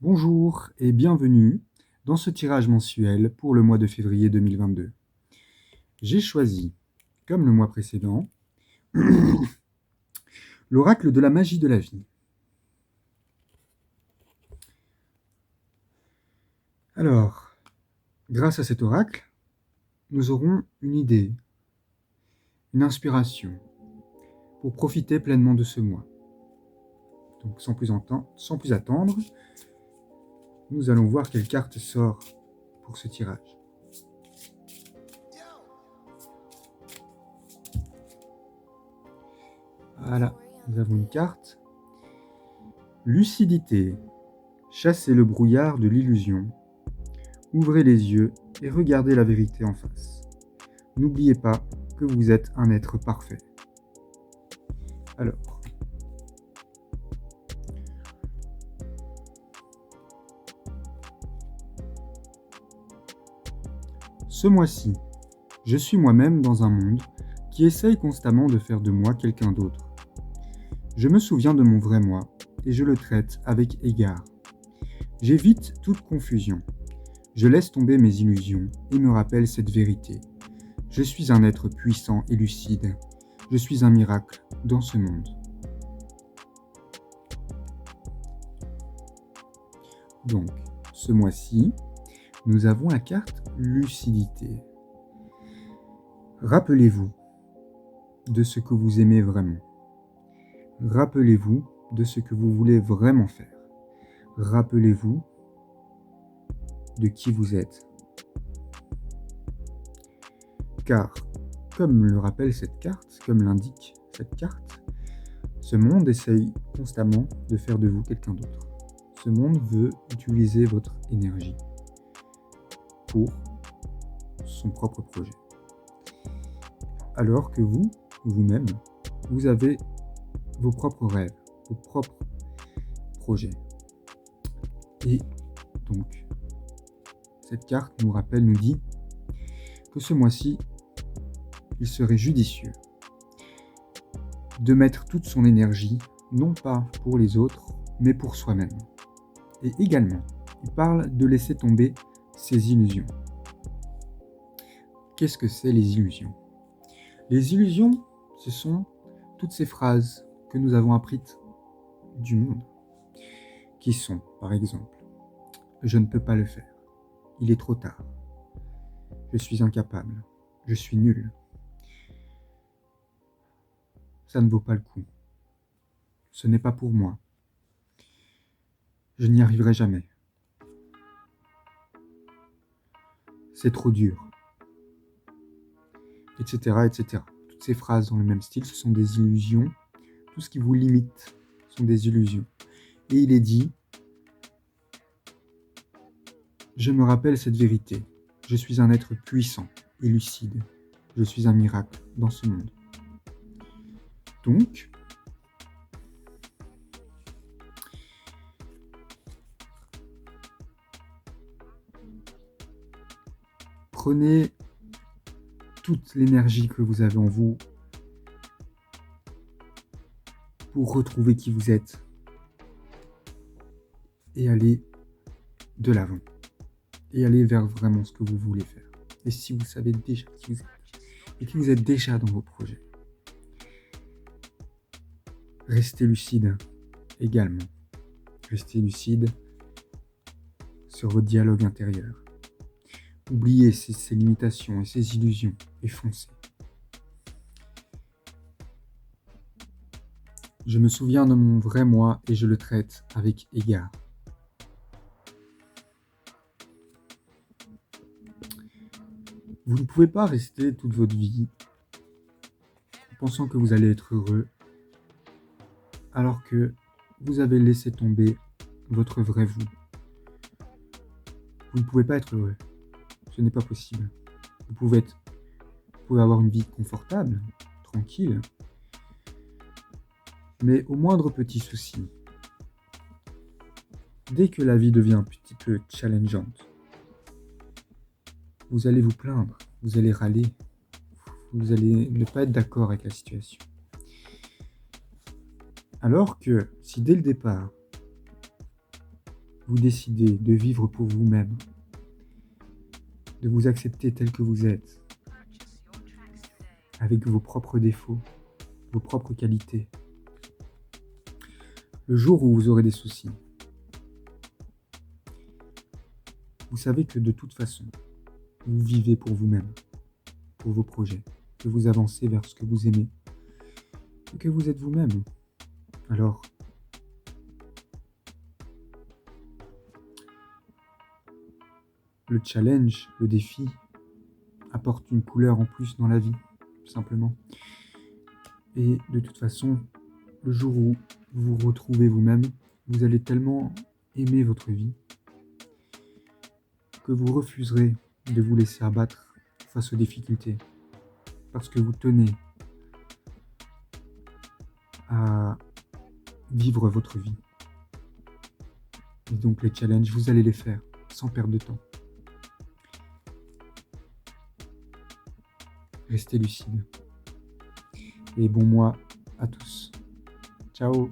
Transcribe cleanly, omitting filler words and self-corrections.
Bonjour et bienvenue dans ce tirage mensuel pour le mois de février 2022. J'ai choisi, comme le mois précédent, l'oracle de la magie de la vie. Alors, grâce à cet oracle, nous aurons une idée, une inspiration pour profiter pleinement de ce mois. Donc sans plus attendre, nous allons voir quelle carte sort pour ce tirage. Voilà, nous avons une carte. Lucidité. Chassez le brouillard de l'illusion. Ouvrez les yeux et regardez la vérité en face. N'oubliez pas que vous êtes un être parfait. Alors, ce mois-ci, je suis moi-même dans un monde qui essaye constamment de faire de moi quelqu'un d'autre. Je me souviens de mon vrai moi et je le traite avec égard. J'évite toute confusion. Je laisse tomber mes illusions et me rappelle cette vérité. Je suis un être puissant et lucide. Je suis un miracle dans ce monde. Donc, ce mois-ci, nous avons la carte lucidité. Rappelez-vous de ce que vous aimez vraiment. Rappelez-vous de ce que vous voulez vraiment faire. Rappelez-vous de qui vous êtes. Car, comme le rappelle cette carte, comme l'indique cette carte, ce monde essaye constamment de faire de vous quelqu'un d'autre. Ce monde veut utiliser votre énergie pour son propre projet. Alors que vous, vous-même, vous avez vos propres rêves, vos propres projets. Et donc, cette carte nous rappelle, nous dit que ce mois-ci, il serait judicieux de mettre toute son énergie, non pas pour les autres, mais pour soi-même. Et également, il parle de laisser tomber ses illusions. Qu'est-ce que c'est les illusions ? Les illusions, ce sont toutes ces phrases que nous avons apprises du monde, qui sont, par exemple, « Je ne peux pas le faire. Il est trop tard. Je suis incapable. Je suis nul. Ça ne vaut pas le coup. Ce n'est pas pour moi. Je n'y arriverai jamais. C'est trop dur. » Etc., etc. Toutes ces phrases dans le même style, ce sont des illusions. Tout ce qui vous limite sont des illusions. Et il est dit, je me rappelle cette vérité. Je suis un être puissant et lucide. Je suis un miracle dans ce monde. Donc, prenez toute l'énergie que vous avez en vous pour retrouver qui vous êtes et aller de l'avant et aller vers vraiment ce que vous voulez faire. Et si vous savez déjà qui vous êtes et que vous êtes déjà dans vos projets, restez lucide également. Restez lucide sur votre dialogue intérieur. Oubliez ces limitations et ces illusions et foncez. Je me souviens de mon vrai moi et je le traite avec égard. Vous ne pouvez pas rester toute votre vie pensant que vous allez être heureux alors que vous avez laissé tomber votre vrai vous. Vous ne pouvez pas être heureux. Ce n'est pas possible. Vous pouvez avoir une vie confortable, tranquille, mais au moindre petit souci, dès que la vie devient un petit peu challengeante, vous allez vous plaindre, vous allez râler, vous allez ne pas être d'accord avec la situation. Alors que si dès le départ, vous décidez de vivre pour vous-même, de vous accepter tel que vous êtes, avec vos propres défauts, vos propres qualités, le jour où vous aurez des soucis, vous savez que de toute façon, vous vivez pour vous-même, pour vos projets, que vous avancez vers ce que vous aimez, et que vous êtes vous-même. Alors, le challenge, le défi, apporte une couleur en plus dans la vie, tout simplement. Et de toute façon, le jour où vous vous retrouvez vous-même, vous allez tellement aimer votre vie que vous refuserez de vous laisser abattre face aux difficultés, parce que vous tenez à vivre votre vie. Et donc les challenges, vous allez les faire sans perdre de temps. Restez lucide. Et bon mois à tous. Ciao.